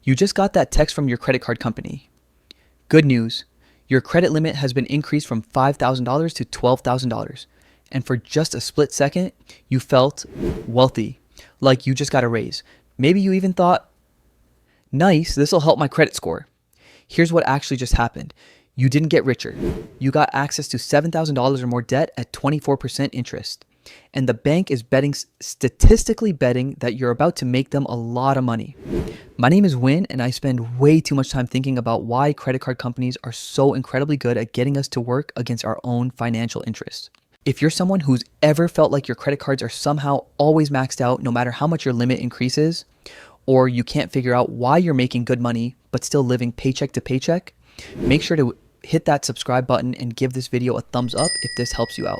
You just got that text from your credit card company. Good news. Your credit limit has been increased from $5,000 to $12,000. And for just a split second, you felt wealthy, like you just got a raise. Maybe you even thought, nice, this will help my credit score. Here's what actually just happened. You didn't get richer. You got access to $7,000 or more debt at 24% interest. And the bank is statistically betting that you're about to make them a lot of money. My name is Win, and I spend way too much time thinking about why credit card companies are so incredibly good at getting us to work against our own financial interests. If you're someone who's ever felt like your credit cards are somehow always maxed out no matter how much your limit increases, or you can't figure out why you're making good money but still living paycheck to paycheck, make sure to hit that subscribe button and give this video a thumbs up if this helps you out.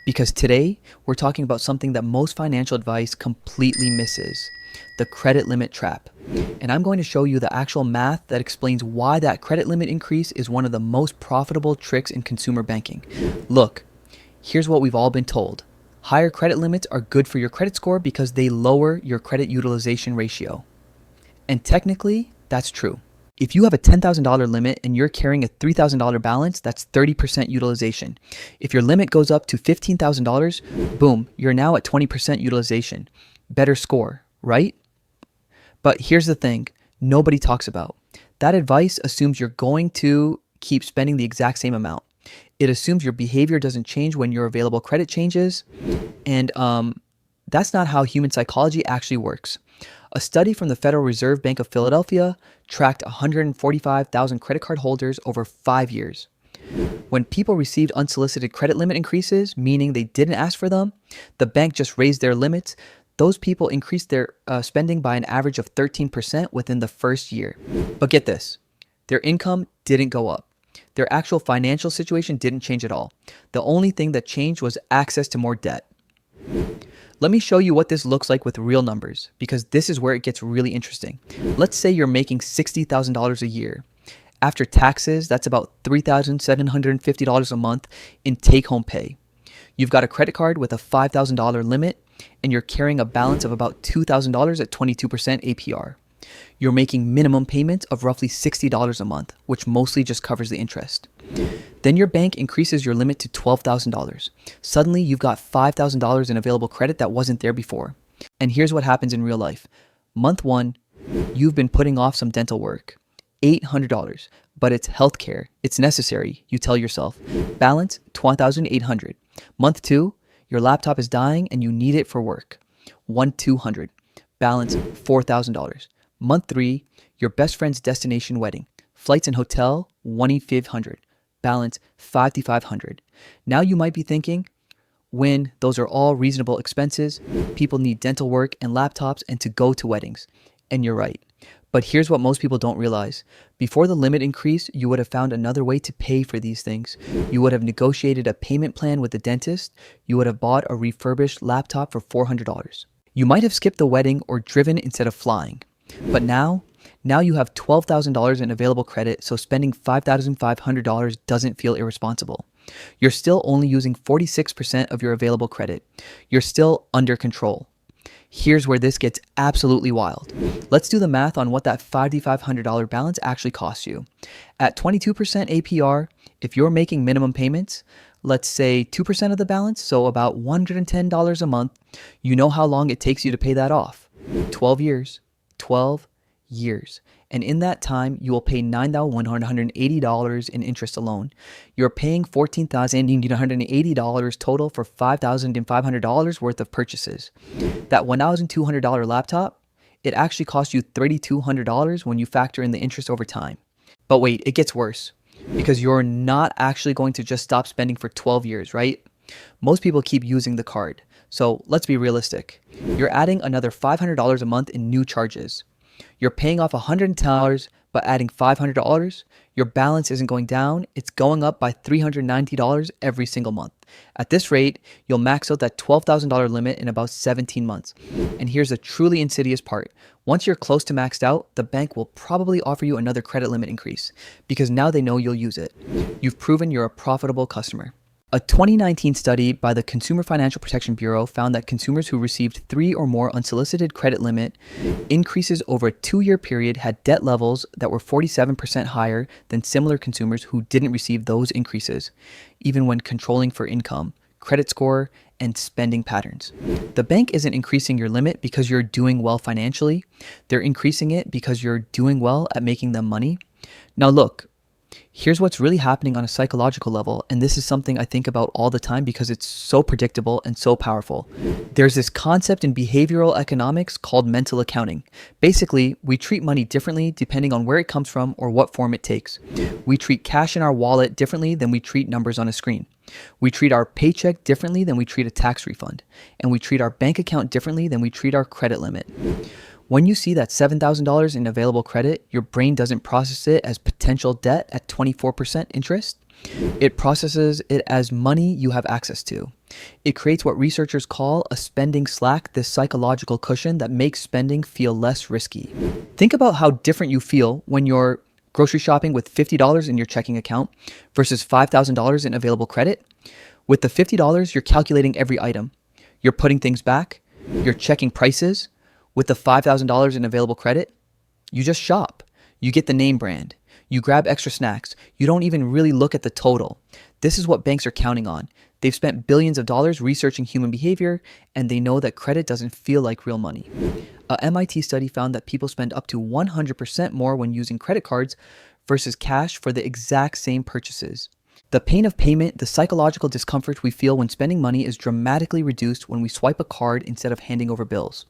Because today, we're talking about something that most financial advice completely misses: the credit limit trap. And I'm going to show you the actual math that explains why that credit limit increase is one of the most profitable tricks in consumer banking. Look, here's what we've all been told. Higher credit limits are good for your credit score because they lower your credit utilization ratio. And technically, that's true. If you have a $10,000 limit and you're carrying a $3,000 balance, that's 30% utilization. If your limit goes up to $15,000, boom, you're now at 20% utilization. Better score, right? But here's the thing nobody talks about. That advice assumes you're going to keep spending the exact same amount. It assumes your behavior doesn't change when your available credit changes. And that's not how human psychology actually works. A study from the Federal Reserve Bank of Philadelphia tracked 145,000 credit card holders over 5 years. When people received unsolicited credit limit increases, meaning they didn't ask for them, the bank just raised their limits. Those people increased their spending by an average of 13% within the first year. But get this, their income didn't go up. Their actual financial situation didn't change at all. The only thing that changed was access to more debt. Let me show you what this looks like with real numbers, because this is where it gets really interesting. Let's say you're making $60,000 a year. After taxes, that's about $3,750 a month in take-home pay. You've got a credit card with a $5,000 limit, and you're carrying a balance of about $2,000 at 22% APR. You're making minimum payments of roughly $60 a month, which mostly just covers the interest. Then your bank increases your limit to $12,000. Suddenly, you've got $5,000 in available credit that wasn't there before. And here's what happens in real life. Month 1, you've been putting off some dental work. $800, but it's healthcare. It's necessary, you tell yourself. Balance, $2,800. Month 2, your laptop is dying and you need it for work. $1,200. Balance, $4,000. Month 3, your best friend's destination wedding. Flights and hotel, $2,500. Balance, $5,500. Now you might be thinking, when those are all reasonable expenses, people need dental work and laptops and to go to weddings. And you're right. But here's what most people don't realize. Before the limit increase, you would have found another way to pay for these things. You would have negotiated a payment plan with the dentist. You would have bought a refurbished laptop for $400. You might have skipped the wedding or driven instead of flying. But now you have $12,000 in available credit, so spending $5,500 doesn't feel irresponsible. You're still only using 46% of your available credit. You're still under control. Here's where this gets absolutely wild. Let's do the math on what that $5,500 balance actually costs you. At 22% APR, if you're making minimum payments, let's say 2% of the balance, so about $110 a month, you know how long it takes you to pay that off. 12 years. 12 years. And in that time, you will pay $9,180 in interest alone. You're paying $14,980 total for $5,500 worth of purchases. That $1,200 laptop, it actually costs you $3,200 when you factor in the interest over time. But wait, it gets worse, because you're not actually going to just stop spending for 12 years, right? Most people keep using the card. So let's be realistic. You're adding another $500 a month in new charges. You're paying off $110, but adding $500, your balance isn't going down, it's going up by $390 every single month. At this rate, you'll max out that $12,000 limit in about 17 months. And here's the truly insidious part. Once you're close to maxed out, the bank will probably offer you another credit limit increase, because now they know you'll use it. You've proven you're a profitable customer. A 2019 study by the Consumer Financial Protection Bureau found that consumers who received 3 or more unsolicited credit limit increases over a 2-year period had debt levels that were 47% higher than similar consumers who didn't receive those increases, even when controlling for income, credit score, and spending patterns. The bank isn't increasing your limit because you're doing well financially. They're increasing it because you're doing well at making them money. Now look, here's what's really happening on a psychological level, and this is something I think about all the time because it's so predictable and so powerful. There's this concept in behavioral economics called mental accounting. Basically, we treat money differently depending on where it comes from or what form it takes. We treat cash in our wallet differently than we treat numbers on a screen. We treat our paycheck differently than we treat a tax refund. And we treat our bank account differently than we treat our credit limit. When you see that $7,000 in available credit, your brain doesn't process it as potential debt at 24% interest. It processes it as money you have access to. It creates what researchers call a spending slack, this psychological cushion that makes spending feel less risky. Think about how different you feel when you're grocery shopping with $50 in your checking account versus $5,000 in available credit. With the $50, you're calculating every item. You're putting things back. You're checking prices. With the $5,000 in available credit, you just shop. You get the name brand. You grab extra snacks. You don't even really look at the total. This is what banks are counting on. They've spent billions of dollars researching human behavior, and they know that credit doesn't feel like real money. A MIT study found that people spend up to 100% more when using credit cards versus cash for the exact same purchases. The pain of payment, the psychological discomfort we feel when spending money is dramatically reduced when we swipe a card instead of handing over bills.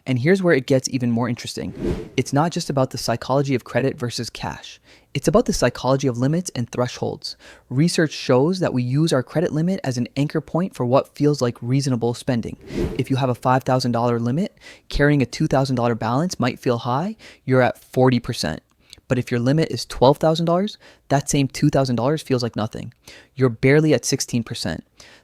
And here's where it gets even more interesting. It's not just about the psychology of credit versus cash. It's about the psychology of limits and thresholds. Research shows that we use our credit limit as an anchor point for what feels like reasonable spending. If you have a $5,000 limit, carrying a $2,000 balance might feel high. You're at 40%. But if your limit is $12,000, that same $2,000 feels like nothing. You're barely at 16%.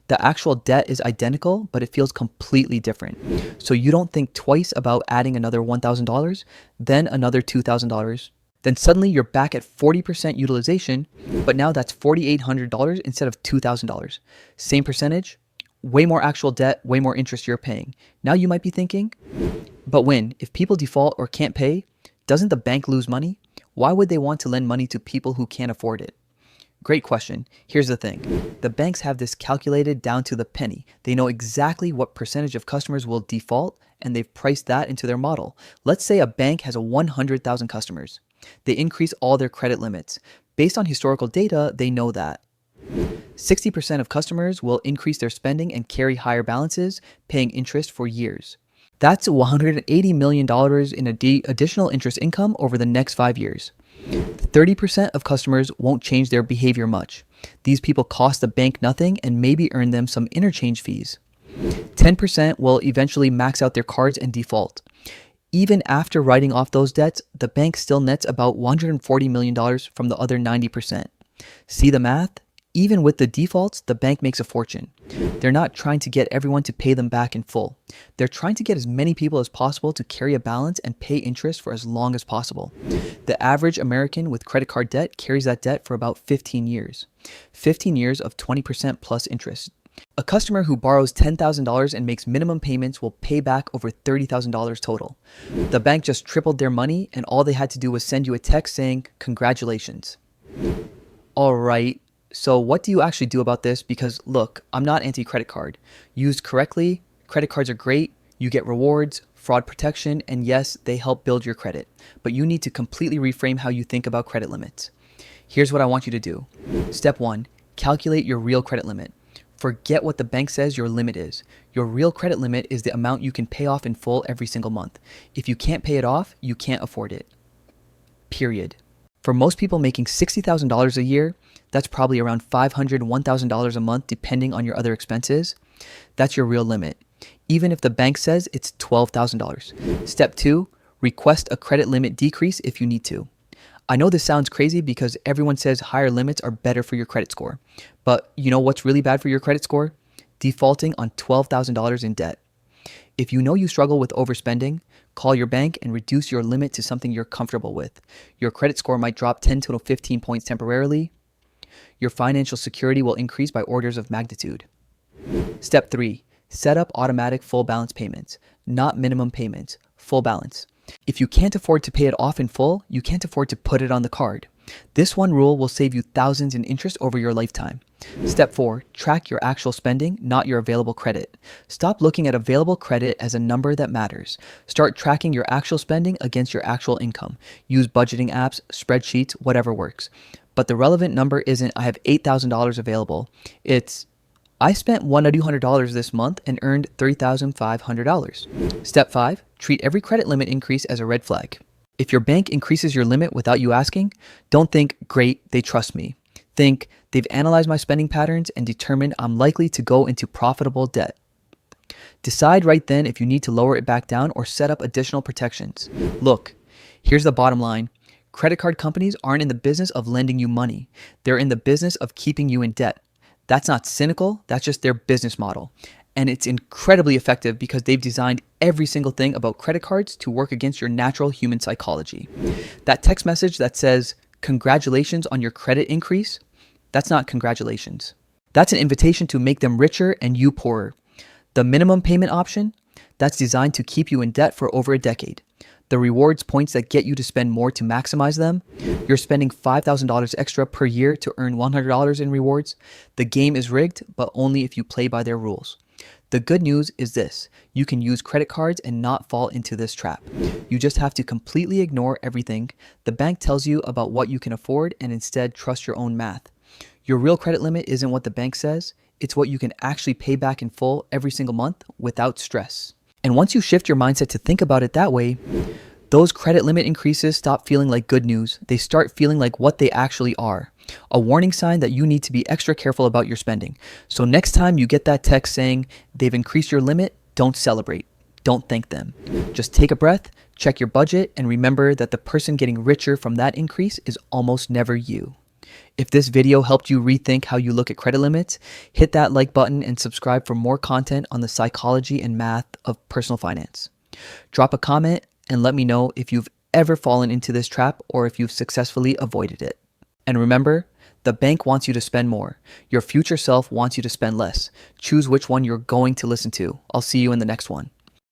The actual debt is identical, but it feels completely different. So you don't think twice about adding another $1,000, then another $2,000. Then suddenly you're back at 40% utilization, but now that's $4,800 instead of $2,000. Same percentage, way more actual debt, way more interest you're paying. Now you might be thinking, but if people default or can't pay, doesn't the bank lose money? Why would they want to lend money to people who can't afford it? Great question. Here's the thing. The banks have this calculated down to the penny. They know exactly what percentage of customers will default, and they've priced that into their model. Let's say a bank has 100,000 customers. They increase all their credit limits. Based on historical data, they know that 60% of customers will increase their spending and carry higher balances, paying interest for years. That's $180 million in additional interest income over the next 5 years. 30% of customers won't change their behavior much. These people cost the bank nothing and maybe earn them some interchange fees. 10% will eventually max out their cards and default. Even after writing off those debts, the bank still nets about $140 million from the other 90%. See the math? Even with the defaults, the bank makes a fortune. They're not trying to get everyone to pay them back in full. They're trying to get as many people as possible to carry a balance and pay interest for as long as possible. The average American with credit card debt carries that debt for about 15 years. 15 years of 20% plus interest. A customer who borrows $10,000 and makes minimum payments will pay back over $30,000 total. The bank just tripled their money, and all they had to do was send you a text saying, "Congratulations." All right. So what do you actually do about this? Because look, I'm not anti-credit card. Used correctly, credit cards are great. You get rewards, fraud protection, and yes, they help build your credit. But you need to completely reframe how you think about credit limits. Here's what I want you to do. Step 1, calculate your real credit limit. Forget what the bank says your limit is. Your real credit limit is the amount you can pay off in full every single month. If you can't pay it off, you can't afford it. Period. For most people making $60,000 a year, that's probably around $500, $1,000 a month, depending on your other expenses. That's your real limit, even if the bank says it's $12,000. Step 2, request a credit limit decrease if you need to. I know this sounds crazy because everyone says higher limits are better for your credit score. But you know what's really bad for your credit score? Defaulting on $12,000 in debt. If you know you struggle with overspending, call your bank and reduce your limit to something you're comfortable with. Your credit score might drop 10 to 15 points temporarily. Your financial security will increase by orders of magnitude. Step 3. Set up automatic full balance payments, not minimum payments, full balance. If you can't afford to pay it off in full, you can't afford to put it on the card. This one rule will save you thousands in interest over your lifetime. Step 4. Track your actual spending, not your available credit. Stop looking at available credit as a number that matters. Start tracking your actual spending against your actual income. Use budgeting apps, spreadsheets, whatever works. But the relevant number isn't, I have $8,000 available. It's, I spent $1,200 this month and earned $3,500. Step 5. Treat every credit limit increase as a red flag. If your bank increases your limit without you asking, don't think, great, they trust me. Think, they've analyzed my spending patterns and determined I'm likely to go into profitable debt. Decide right then if you need to lower it back down or set up additional protections. Look, here's the bottom line. Credit card companies aren't in the business of lending you money. They're in the business of keeping you in debt. That's not cynical, that's just their business model. And it's incredibly effective because they've designed every single thing about credit cards to work against your natural human psychology. That text message that says, congratulations on your credit increase, that's not congratulations. That's an invitation to make them richer and you poorer. The minimum payment option, that's designed to keep you in debt for over a decade. The rewards points that get you to spend more to maximize them. You're spending $5,000 extra per year to earn $100 in rewards. The game is rigged, but only if you play by their rules. The good news is this, you can use credit cards and not fall into this trap. You just have to completely ignore everything the bank tells you about what you can afford and instead trust your own math. Your real credit limit isn't what the bank says, it's what you can actually pay back in full every single month without stress. And once you shift your mindset to think about it that way, those credit limit increases stop feeling like good news. They start feeling like what they actually are. A warning sign that you need to be extra careful about your spending. So next time you get that text saying they've increased your limit, don't celebrate. Don't thank them. Just take a breath, check your budget, and remember that the person getting richer from that increase is almost never you. If this video helped you rethink how you look at credit limits, hit that like button and subscribe for more content on the psychology and math of personal finance. Drop a comment and let me know if you've ever fallen into this trap or if you've successfully avoided it. And remember, the bank wants you to spend more. Your future self wants you to spend less. Choose which one you're going to listen to. I'll see you in the next one.